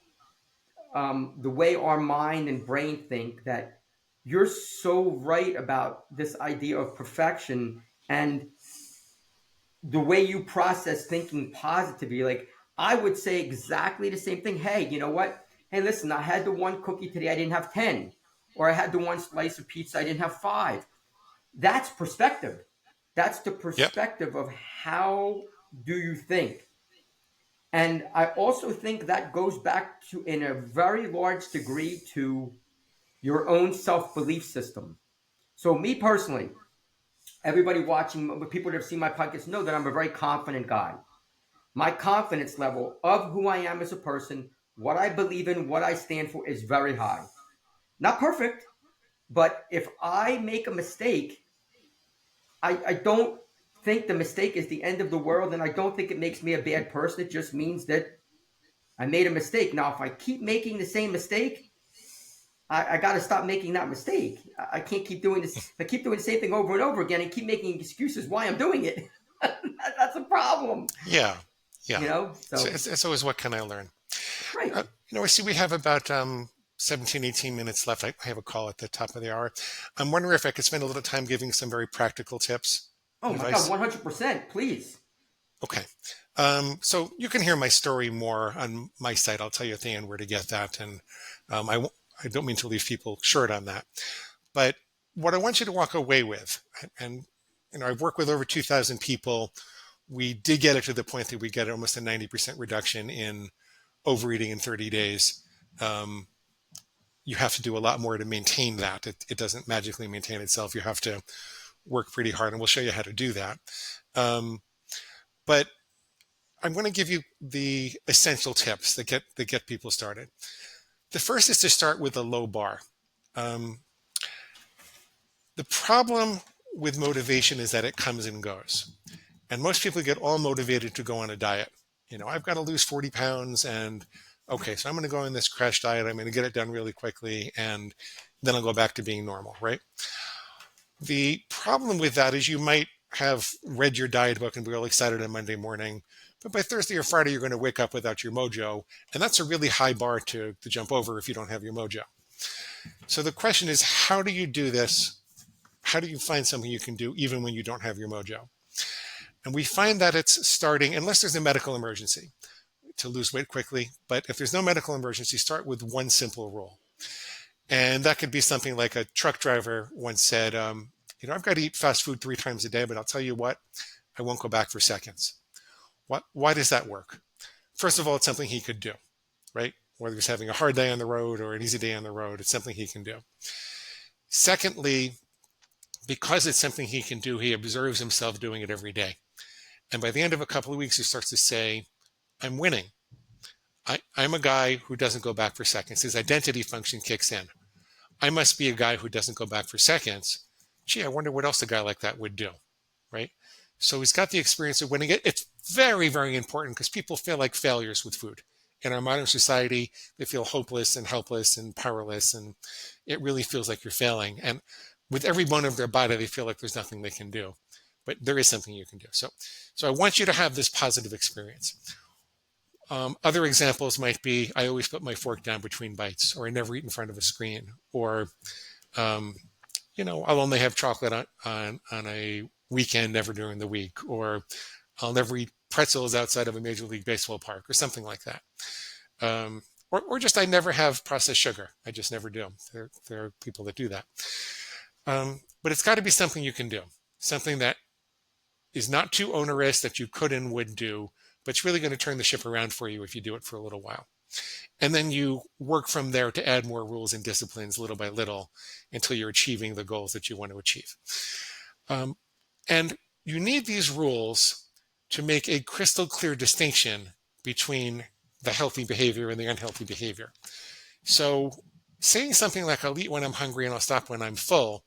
the way our mind and brain think that you're so right about this idea of perfection and the way you process thinking positively. Like I would say exactly the same thing. Hey, you know what? Hey, listen, I had the one cookie today. I didn't have 10. Or I had the one slice of pizza. I didn't have 5. That's perspective. That's the perspective of how do you think. And I also think that goes back to, in a very large degree, to your own self-belief system. So me personally, everybody watching, people that have seen my podcast know that I'm a very confident guy. My confidence level of who I am as a person, what I believe in, what I stand for is very high. Not perfect, but if I make a mistake, I don't think the mistake is the end of the world, and I don't think it makes me a bad person. It just means that I made a mistake. Now, if I keep making the same mistake, I got to stop making that mistake. I can't keep doing this. If I keep doing the same thing over and over again and keep making excuses why I'm doing it, that's a problem. Yeah. So it's always, what can I learn? Right. I see we have about 17, 18 minutes left. I have a call at the top of the hour. I'm wondering if I could spend a little time giving some very practical tips. Oh my God, 100%, please. Okay. So you can hear my story more on my site. I'll tell you at the end where to get that. And I don't mean to leave people short on that. But what I want you to walk away with, and I've worked with over 2,000 people. We did get it to the point that we get almost a 90% reduction in overeating in 30 days. You have to do a lot more to maintain that. It doesn't magically maintain itself. You have to work pretty hard, and we'll show you how to do that. But I'm going to give you the essential tips that get people started. The first is to start with a low bar. The problem with motivation is that it comes and goes. And most people get all motivated to go on a diet. I've got to lose 40 pounds and Okay, so I'm going to go on this crash diet. I'm going to get it done really quickly, and then I'll go back to being normal, right? The problem with that is you might have read your diet book and be really excited on Monday morning, but by Thursday or Friday, you're going to wake up without your mojo. And that's a really high bar to jump over if you don't have your mojo. So the question is, how do you do this? How do you find something you can do even when you don't have your mojo? And we find that it's starting, unless there's a medical emergency, to lose weight quickly. But if there's no medical emergency, start with one simple rule. And that could be something like a truck driver once said, I've got to eat fast food 3 times a day, but I'll tell you what, I won't go back for seconds. Why does that work? First of all, it's something he could do, right? Whether he's having a hard day on the road or an easy day on the road, it's something he can do. Secondly, because it's something he can do, he observes himself doing it every day. And by the end of a couple of weeks, he starts to say, I'm winning. I'm a guy who doesn't go back for seconds. His identity function kicks in. I must be a guy who doesn't go back for seconds. Gee, I wonder what else a guy like that would do, right? So he's got the experience of winning it. It's very, very important because people feel like failures with food. In our modern society, they feel hopeless and helpless and powerless, and it really feels like you're failing. And with every bone of their body, they feel like there's nothing they can do. But there is something you can do. So I want you to have this positive experience. Other examples might be, I always put my fork down between bites, or I never eat in front of a screen, or, I'll only have chocolate on a weekend, never during the week, or I'll never eat pretzels outside of a Major League Baseball park, or something like that. Or just I never have processed sugar. I just never do. There are people that do that. But it's got to be something you can do, something that is not too onerous that you could and would do, but it's really going to turn the ship around for you if you do it for a little while. And then you work from there to add more rules and disciplines little by little until you're achieving the goals that you want to achieve. And you need these rules to make a crystal clear distinction between the healthy behavior and the unhealthy behavior. So saying something like, I'll eat when I'm hungry and I'll stop when I'm full,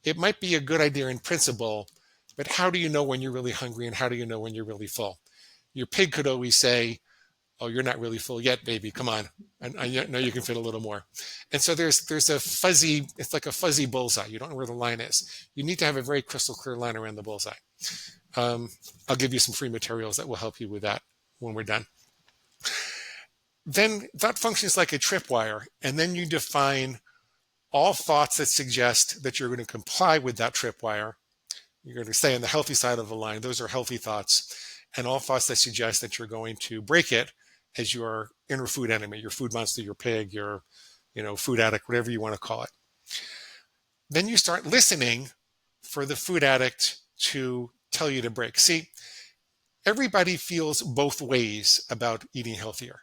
it might be a good idea in principle, but how do you know when you're really hungry and how do you know when you're really full? Your pig could always say, oh, you're not really full yet, baby. Come on. I know you can fit a little more. And so there's a fuzzy, it's like a fuzzy bullseye. You don't know where the line is. You need to have a very crystal clear line around the bullseye. I'll give you some free materials that will help you with that when we're done. Then that functions like a tripwire. And then you define all thoughts that suggest that you're going to comply with that tripwire. You're going to stay on the healthy side of the line. Those are healthy thoughts. And all thoughts that suggest that you're going to break it as your inner food enemy, your food monster, your pig, your food addict, whatever you want to call it. Then you start listening for the food addict to tell you to break. See, everybody feels both ways about eating healthier.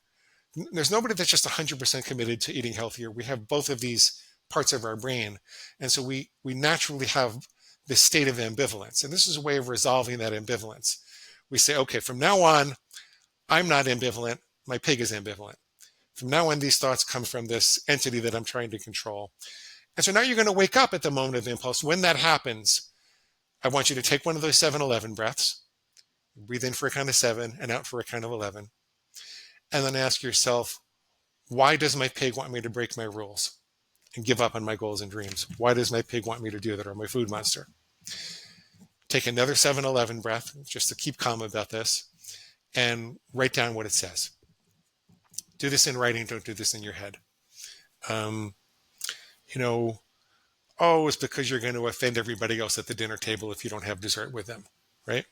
There's nobody that's just 100% committed to eating healthier. We have both of these parts of our brain. And so we naturally have this state of ambivalence. And this is a way of resolving that ambivalence. We say, okay, from now on, I'm not ambivalent. My pig is ambivalent. From now on, these thoughts come from this entity that I'm trying to control. And so now you're going to wake up at the moment of impulse. When that happens, I want you to take one of those 7-11 breaths, breathe in for a count of 7 and out for a count of 11. And then ask yourself, why does my pig want me to break my rules and give up on my goals and dreams? Why does my pig want me to do that, or my food monster? Take another 7-11 breath, just to keep calm about this, and write down what it says. Do this in writing, don't do this in your head. It's because you're going to offend everybody else at the dinner table if you don't have dessert with them, right?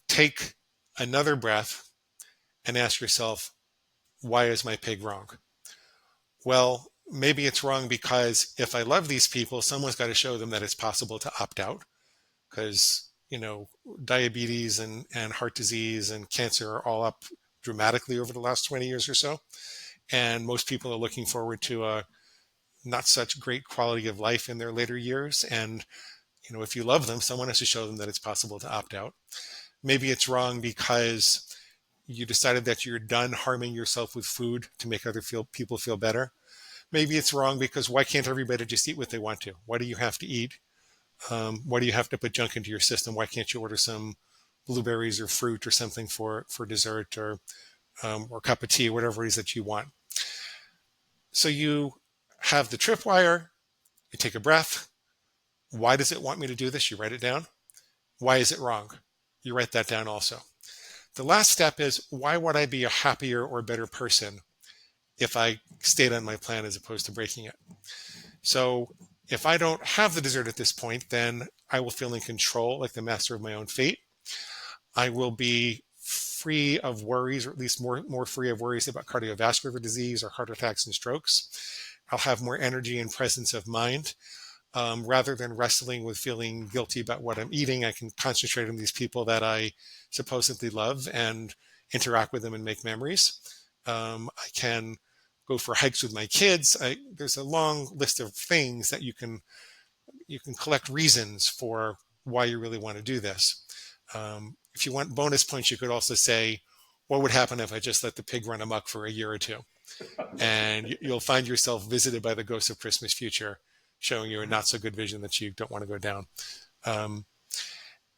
Take another breath and ask yourself, why is my pig wrong? Well, maybe it's wrong because if I love these people, someone's got to show them that it's possible to opt out, because diabetes and heart disease and cancer are all up dramatically over the last 20 years or so. And most people are looking forward to a not such great quality of life in their later years. And, if you love them, someone has to show them that it's possible to opt out. Maybe it's wrong because you decided that you're done harming yourself with food to make other people feel better. Maybe it's wrong because why can't everybody just eat what they want to? Why do you have to eat? Why do you have to put junk into your system? Why can't you order some blueberries or fruit or something for dessert, or or cup of tea, whatever it is that you want. So you have the tripwire, you take a breath. Why does it want me to do this? You write it down. Why is it wrong? You write that down also. The last step is, why would I be a happier or better person if I stayed on my plan as opposed to breaking it? So if I don't have the dessert at this point, then I will feel in control, like the master of my own fate. I will be free of worries, or at least more free of worries about cardiovascular disease or heart attacks and strokes. I'll have more energy and presence of mind. Rather than wrestling with feeling guilty about what I'm eating, I can concentrate on these people that I supposedly love and interact with them and make memories. I can go for hikes with my kids. There's a long list of things that you can collect reasons for why you really want to do this. If you want bonus points, you could also say, what would happen if I just let the pig run amok for a year or two? And you'll find yourself visited by the ghost of Christmas future, showing you a not so good vision that you don't want to go down. And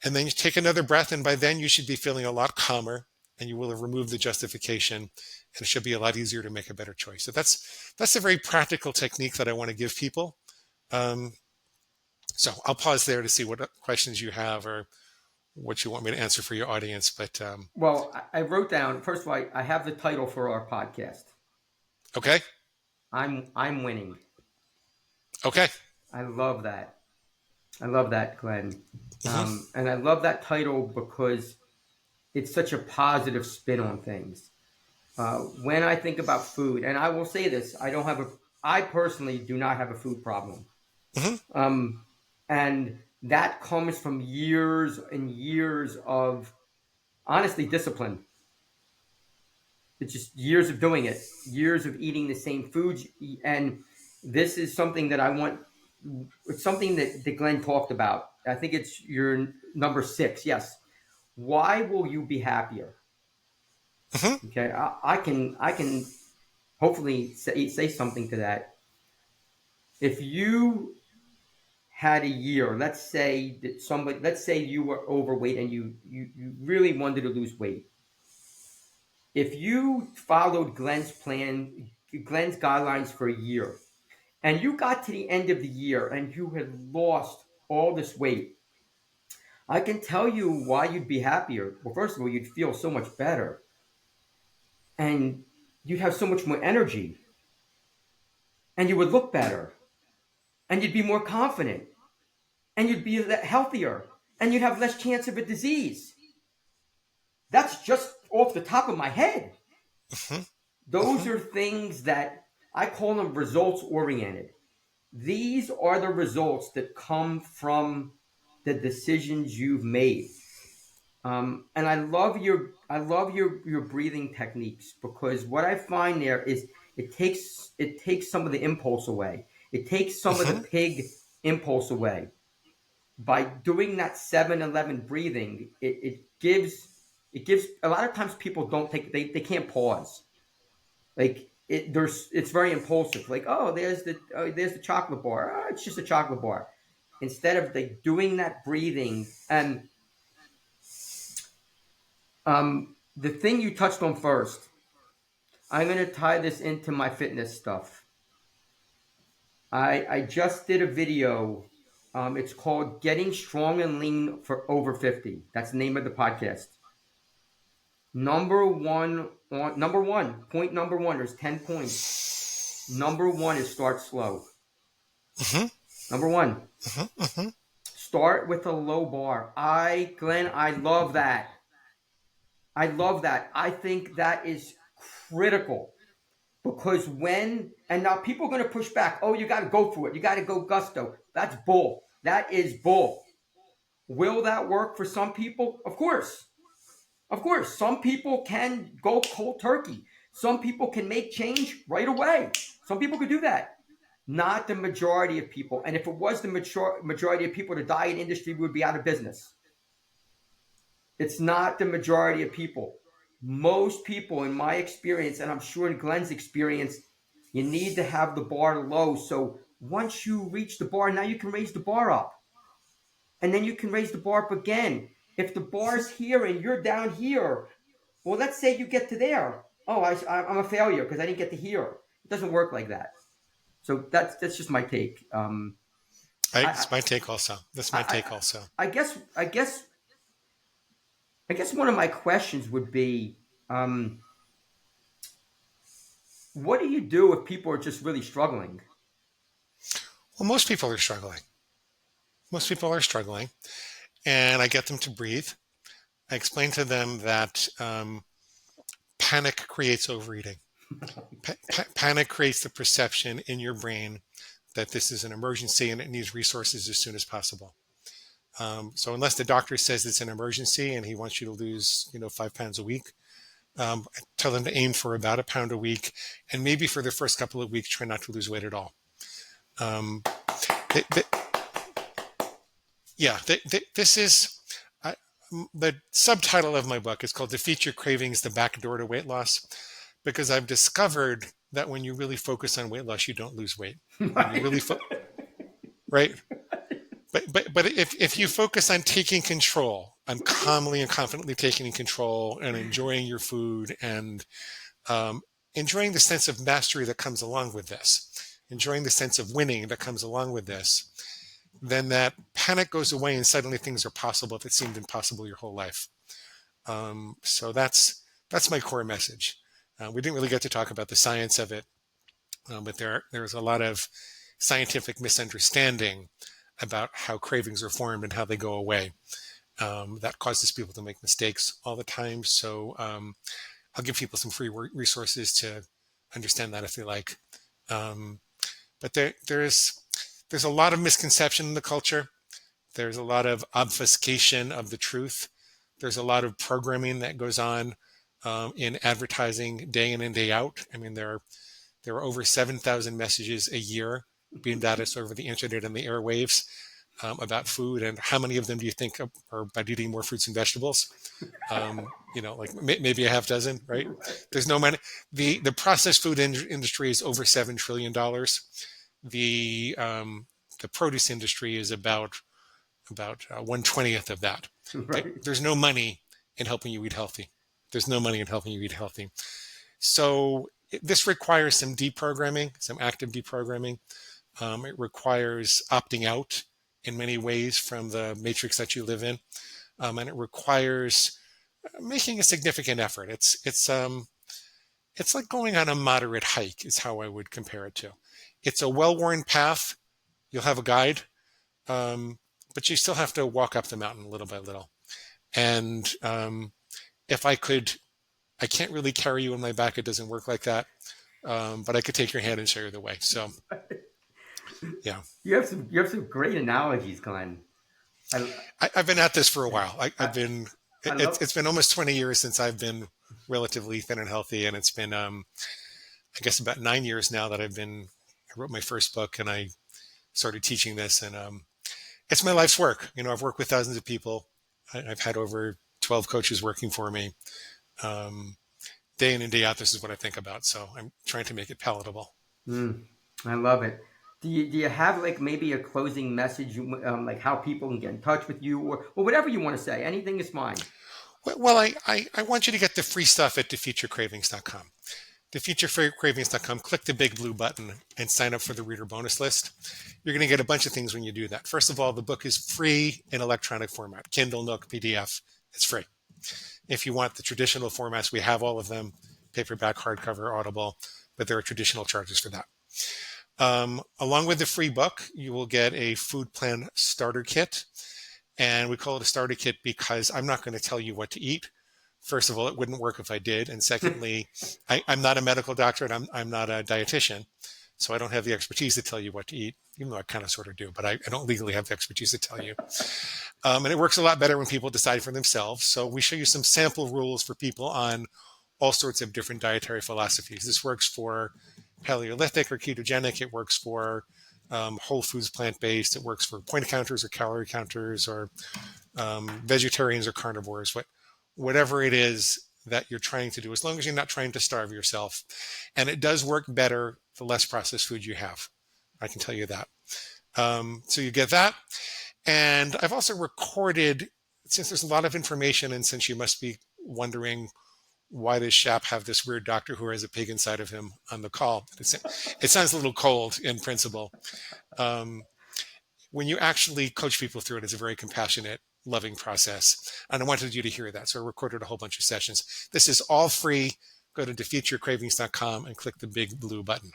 then you take another breath, and by then you should be feeling a lot calmer, and you will have removed the justification, and it should be a lot easier to make a better choice. So that's a very practical technique that I want to give people. So I'll pause there to see what questions you have or what you want me to answer for your audience. But Well, I wrote down, first of all, I have the title for our podcast. okay, I'm winning. okay, I love that. I love that, Glenn. mm-hmm. And I love that title because it's such a positive spin on things. When I think about food, and I will say this, I personally do not have a food problem. Mm-hmm. And that comes from years and years of, honestly, discipline. It's just years of doing it, years of eating the same foods. And this is something that I want. It's something that Glenn talked about. I think it's your number 6. Yes. Why will you be happier? Mm-hmm. Okay. I can hopefully say something to that. If you had a year, let's say you were overweight and you really wanted to lose weight. If you followed Glenn's guidelines for a year, and you got to the end of the year and you had lost all this weight, I can tell you why you'd be happier. Well, first of all, you'd feel so much better and you'd have so much more energy and you would look better and you'd be more confident and you'd be healthier and you'd have less chance of a disease. That's just off the top of my head. Mm-hmm. Those are things that I call them results oriented. These are the results that come from the decisions you've made. And I love your breathing techniques, because what I find there is it takes some of the impulse away. It takes some of the Mm-hmm. pig impulse away. By doing that 7-11 breathing, it gives a lot of times people don't take they can't pause. Like it's very impulsive. Like, oh, there's the chocolate bar. Oh, it's just a chocolate bar. Instead of like doing that breathing, and the thing you touched on first, I'm going to tie this into my fitness stuff. I just did a video. It's called "Getting Strong and Lean for Over 50." That's the name of the podcast. Point number one. There's 10 points. Number one is start slow. Mm-hmm. Number one, Mm-hmm. start with a low bar. Glenn, I love that. I love that. I think that is critical, because and now people are going to push back. Oh, you got to go for it. You got to go gusto. That's bull. That is bull. Will that work for some people? Of course. Of course. Some people can go cold turkey. Some people can make change right away. Some people could do that. Not the majority of people. And if it was the majority of people, the diet industry would be out of business. It's not the majority of people. Most people, in my experience, and I'm sure in Glenn's experience, you need to have the bar low. So once you reach the bar, now you can raise the bar up. And then you can raise the bar up again. If the bar's here and you're down here, well, let's say you get to there. oh, I'm a failure because I didn't get to hear. It doesn't work like that. So that's just my take. I It's my take also. That's I my I, take also. I guess one of my questions would be, um, what do you do if people are just really struggling? Well, most people are struggling. Most people are struggling, and I get them to breathe. I explain to them that panic creates overeating. Panic creates the perception in your brain that this is an emergency and it needs resources as soon as possible. So unless the doctor says it's an emergency and he wants you to lose, 5 pounds a week, tell them to aim for about a pound a week, and maybe for the first couple of weeks, try not to lose weight at all. Um, th- th- yeah, this is I, the subtitle of my book is called "Defeat Your Cravings: The Back Door to Weight Loss," because I've discovered that when you really focus on weight loss, you don't lose weight. When you Right. really right, but if you focus on taking control, on calmly and confidently taking control, and enjoying your food, and um, enjoying the sense of mastery that comes along with this, enjoying the sense of winning that comes along with this, then that panic goes away and suddenly things are possible that seemed impossible your whole life. So that's my core message. We didn't really get to talk about the science of it, but there's a lot of scientific misunderstanding about how cravings are formed and how they go away. That causes people to make mistakes all the time. So I'll give people some free resources to understand that if they like. Um, but there's a lot of misconception in the culture. There's a lot of obfuscation of the truth. There's a lot of programming that goes on in advertising day in and day out. I mean, there are over 7,000 messages a year beamed at us over the internet and the airwaves about food. And how many of them do you think are about eating more fruits and vegetables? Like maybe a half dozen, right? Right. There's no money. The processed food industry is over $7 trillion. The produce industry is about 1/20th of that. Right. There's no money in helping you eat healthy. There's no money in helping you eat healthy. So this requires some deprogramming, some active deprogramming. It requires opting out in many ways from the matrix that you live in, and it requires making a significant effort. It's like going on a moderate hike, is how I would compare it to. It's a well-worn path. You'll have a guide, um, but you still have to walk up the mountain little by little. And if I can't really carry you on my back. It doesn't work like that. But I could take your hand and show you the way. So yeah, You have some great analogies, Glenn. I I've been at this for a while. I, I've been I love. it's been almost 20 years since I've been relatively thin and healthy, and it's been I guess about 9 years now that I wrote my first book and I started teaching this, and it's my life's work. I've worked with thousands of people. I've had over 12 coaches working for me. Um, Day in and day out, this is what I think about. So I'm trying to make it palatable. Mm, I love it. Do you have like maybe a closing message, like how people can get in touch with you, or whatever you want to say? Anything is fine. Well, I want you to get the free stuff at defeatyourcravings.com. Defeatyourcravings.com, click the big blue button and sign up for the reader bonus list. You're going to get a bunch of things when you do that. First of all, the book is free in electronic format, Kindle, Nook, PDF. It's free. If you want the traditional formats, we have all of them, paperback, hardcover, Audible, but there are traditional charges for that. Along with the free book, you will get a food plan starter kit. And we call it a starter kit because I'm not going to tell you what to eat. First of all, it wouldn't work if I did. And secondly, I'm not a medical doctor and I'm not a dietitian. So I don't have the expertise to tell you what to eat, even though I kind of sort of do, but I don't legally have the expertise to tell you. And it works a lot better when people decide for themselves. So we show you some sample rules for people on all sorts of different dietary philosophies. This works for Paleolithic or ketogenic. It works for whole foods, plant-based. It works for point counters or calorie counters or vegetarians or carnivores. Whatever it is that you're trying to do, as long as you're not trying to starve yourself. And it does work better the less processed food you have. I can tell you that. So you get that. And I've also recorded, since there's a lot of information and since you must be wondering why does Shap have this weird doctor who has a pig inside of him on the call? It sounds a little cold in principle. Um, when you actually coach people through it, it's a very compassionate, loving process. And I wanted you to hear that. So I recorded a whole bunch of sessions. This is all free. Go to defeatyourcravings.com and click the big blue button.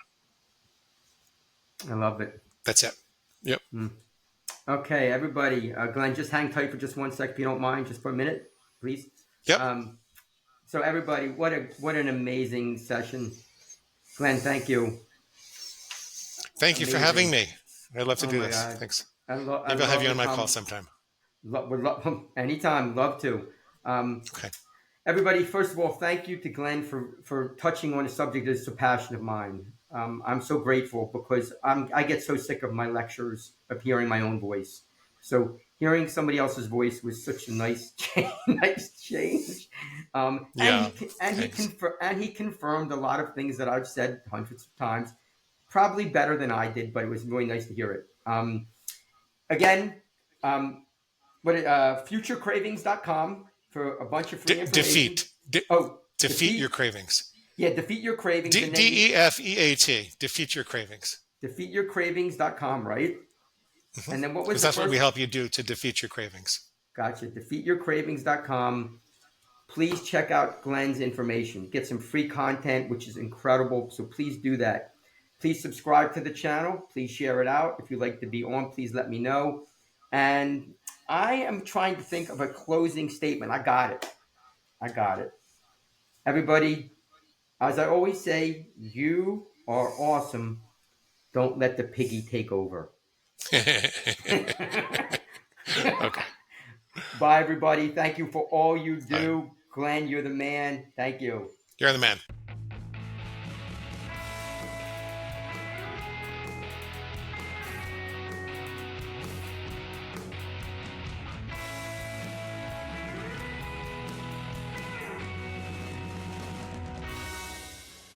I love it. That's it. Yep. Okay, everybody. Glenn, just hang tight for just 1 sec, if you don't mind, just for a minute, please. Yep. So everybody, what an amazing session. Glenn, thank you. Thank you for having me. I'd love to do my this. God. Thanks. Maybe I'll have you on my call sometime. Anytime, love to. Okay. Everybody, first of all, thank you to Glenn for touching on a subject that is so passionate of mine. I'm so grateful because I get so sick of my lectures of hearing my own voice. So hearing somebody else's voice was such a nice change. Yeah. And he confirmed a lot of things that I've said hundreds of times, probably better than I did, but it was really nice to hear it. Futurecravings.com for a bunch of free information. Defeat your cravings. Yeah, defeat your cravings. DEFEAT. Defeat your cravings. Defeatyourcravings.com, right? Mm-hmm. And then what was because that's what we help you do to defeat your cravings. Gotcha. Defeatyourcravings.com. Please check out Glenn's information. Get some free content, which is incredible. So please do that. Please subscribe to the channel. Please share it out. If you'd like to be on, please let me know. And I am trying to think of a closing statement. I got it. Everybody, as I always say, you are awesome. Don't let the piggy take over. Okay. Bye, everybody. Thank you for all you do. Bye. Glenn, you're the man. Thank you. You're the man.